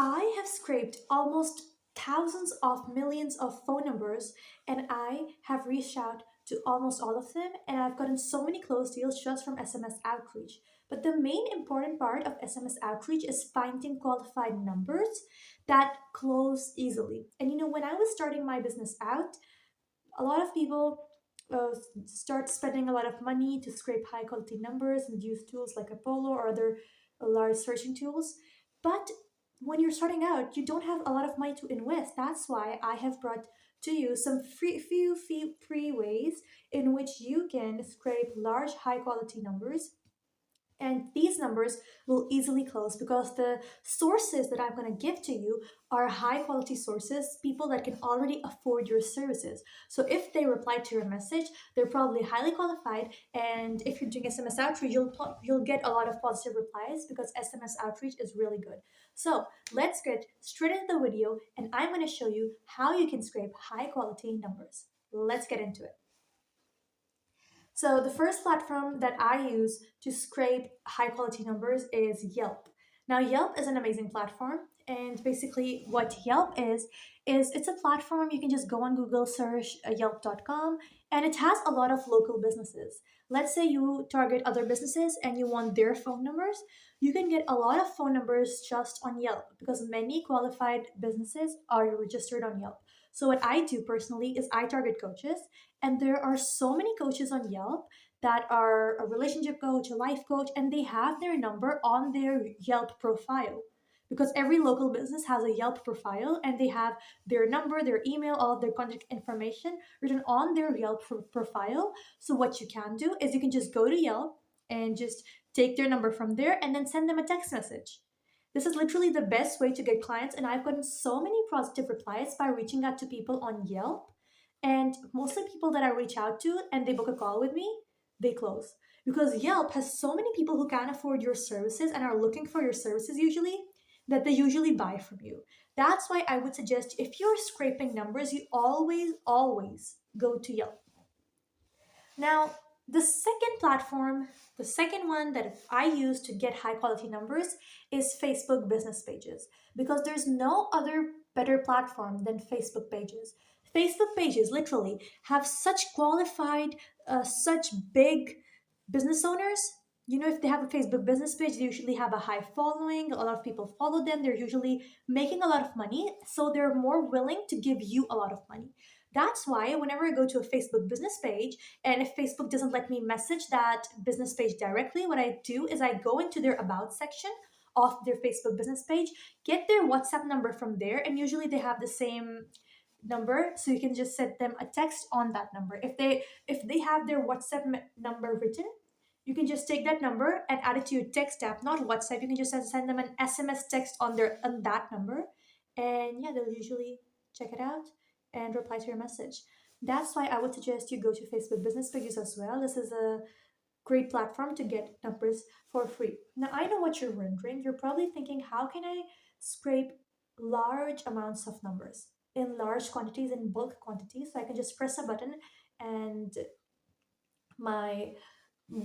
I have scraped almost thousands of millions of phone numbers and I have reached out to almost all of them and I've gotten so many close deals just from SMS outreach. But the main important part of SMS outreach is finding qualified numbers that close easily. And when I was starting my business out, a lot of people start spending a lot of money to scrape high quality numbers and use tools like Apollo or other large searching tools. But when you're starting out, you don't have a lot of money to invest. That's why I have brought to you some few free ways in which you can scrape large high quality numbers, and these numbers will easily close because the sources that I'm going to give to you are high quality sources, people that can already afford your services. So if they reply to your message, they're probably highly qualified. And if you're doing SMS outreach, you'll get a lot of positive replies because SMS outreach is really good. So let's get straight into the video, and I'm going to show you how you can scrape high quality numbers. Let's get into it. So the first platform that I use to scrape high quality numbers is Yelp. Now Yelp is an amazing platform, and basically what Yelp is it's a platform you can just go on Google, search yelp.com, and it has a lot of local businesses. Let's say you target other businesses and you want their phone numbers, you can get a lot of phone numbers just on Yelp because many qualified businesses are registered on Yelp. So what I do personally is I target coaches, and there are so many coaches on Yelp that are a relationship coach, a life coach, and they have their number on their Yelp profile. Because every local business has a Yelp profile and they have their number, their email, all of their contact information written on their Yelp profile. So, what you can do is you can just go to Yelp and just take their number from there and then send them a text message. This is literally the best way to get clients, and I've gotten so many positive replies by reaching out to people on Yelp. And mostly people that I reach out to and they book a call with me, they close. Because Yelp has so many people who can't afford your services and are looking for your services usually, that they usually buy from you. That's why I would suggest if you're scraping numbers, you always go to Yelp. Now, the second platform, the second one that I use to get high quality numbers is Facebook business pages, because there's no other better platform than Facebook pages. Facebook pages literally have such qualified, such big business owners. If they have a Facebook business page, they usually have a high following, a lot of people follow them, they're usually making a lot of money, so they're more willing to give you a lot of money. That's why whenever I go to a Facebook business page, and if Facebook doesn't let me message that business page directly, what I do is I go into their about section of their Facebook business page, get their WhatsApp number from there, and usually they have the same number, so you can just send them a text on that number. If they have their WhatsApp number written, you can just take that number and add it to your text app, not WhatsApp. You can just send them an SMS text on that number, and yeah, they'll usually check it out and reply to your message. That's why I would suggest you go to Facebook business pages as well. This is a great platform to get numbers for free. Now, I know what you're wondering. You're probably thinking, how can I scrape large amounts of numbers in large quantities, in bulk quantities? So I can just press a button and my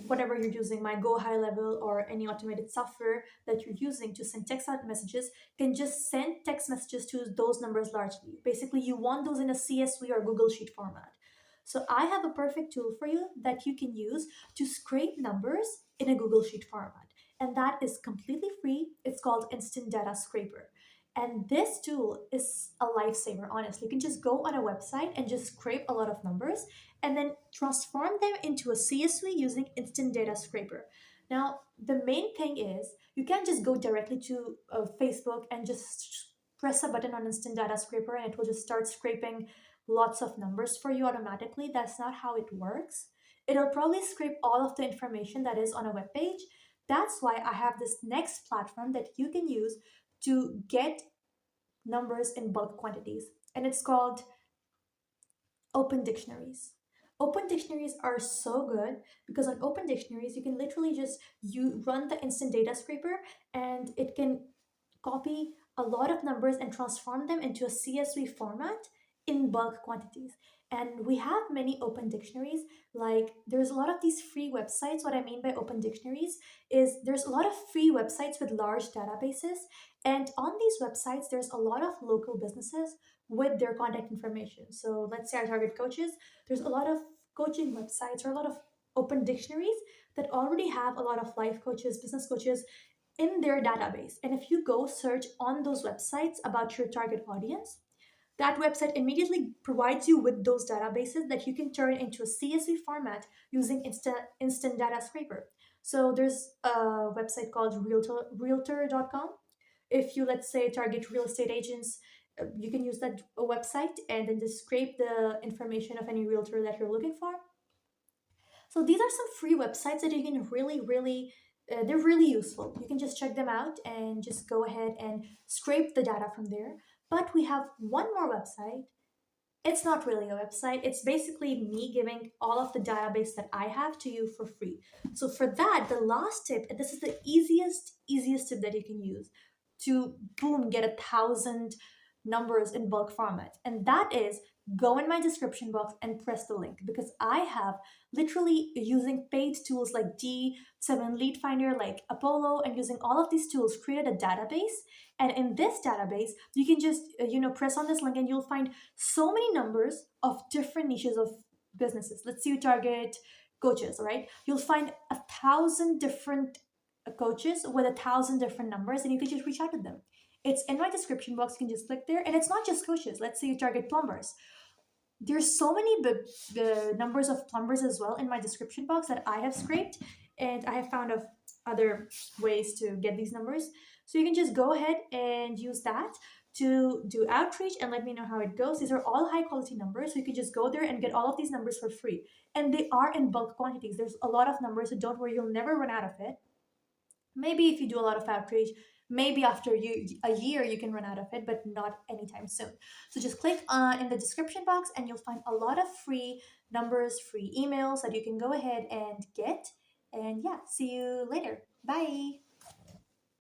whatever you're using, my Go High Level or any automated software that you're using to send text out messages, can just send text messages to those numbers largely. Basically, you want those in a CSV or Google Sheet format. So I have a perfect tool for you that you can use to scrape numbers in a Google Sheet format. And that is completely free. It's called Instant Data Scraper. And this tool is a lifesaver, honestly. You can just go on a website and just scrape a lot of numbers and then transform them into a CSV using Instant Data Scraper. Now, the main thing is you can't just go directly to Facebook and just press a button on Instant Data Scraper and it will just start scraping lots of numbers for you automatically. That's not how it works. It'll probably scrape all of the information that is on a web page. That's why I have this next platform that you can use to get numbers in bulk quantities, and it's called Open Dictionaries. Open Dictionaries are so good because on Open Dictionaries you can literally just you run the instant data scraper and it can copy a lot of numbers and transform them into a CSV format in bulk quantities. And we have many open dictionaries. Like there's a lot of these free websites. What I mean by open dictionaries is there's a lot of free websites with large databases. And on these websites, there's a lot of local businesses with their contact information. So let's say our target coaches, there's a lot of coaching websites or a lot of open dictionaries that already have a lot of life coaches, business coaches in their database. And if you go search on those websites about your target audience, that website immediately provides you with those databases that you can turn into a CSV format using instant data scraper. So there's a website called realtor.com. If you, let's say, target real estate agents, you can use that website and then just scrape the information of any realtor that you're looking for. So these are some free websites that you can really, they're really useful. You can just check them out and just go ahead and scrape the data from there. But we have one more website. It's not really a website. It's basically me giving all of the database that I have to you for free. So for that, the last tip, and this is the easiest tip that you can use to boom get 1,000 numbers in bulk format, and that is go in my description box and press the link, because I have literally using paid tools like D7 Lead Finder, like Apollo, and using all of these tools created a database. And in this database, you can just press on this link and you'll find so many numbers of different niches of businesses. Let's say you target coaches, right? You'll find 1,000 different coaches with 1,000 different numbers, and you can just reach out to them. It's in my description box. You can just click there, and it's not just coaches. Let's say you target plumbers. There's so many the numbers of plumbers as well in my description box that I have scraped, and I have found of other ways to get these numbers. So you can just go ahead and use that to do outreach and let me know how it goes. These are all high quality numbers, so you can just go there and get all of these numbers for free. And they are in bulk quantities. There's a lot of numbers, so don't worry, you'll never run out of it. Maybe if you do a lot of outreach, maybe after a year you can run out of it, but not anytime soon. So just click in the description box and you'll find a lot of free numbers, free emails that you can go ahead and get. And yeah, see you later. Bye.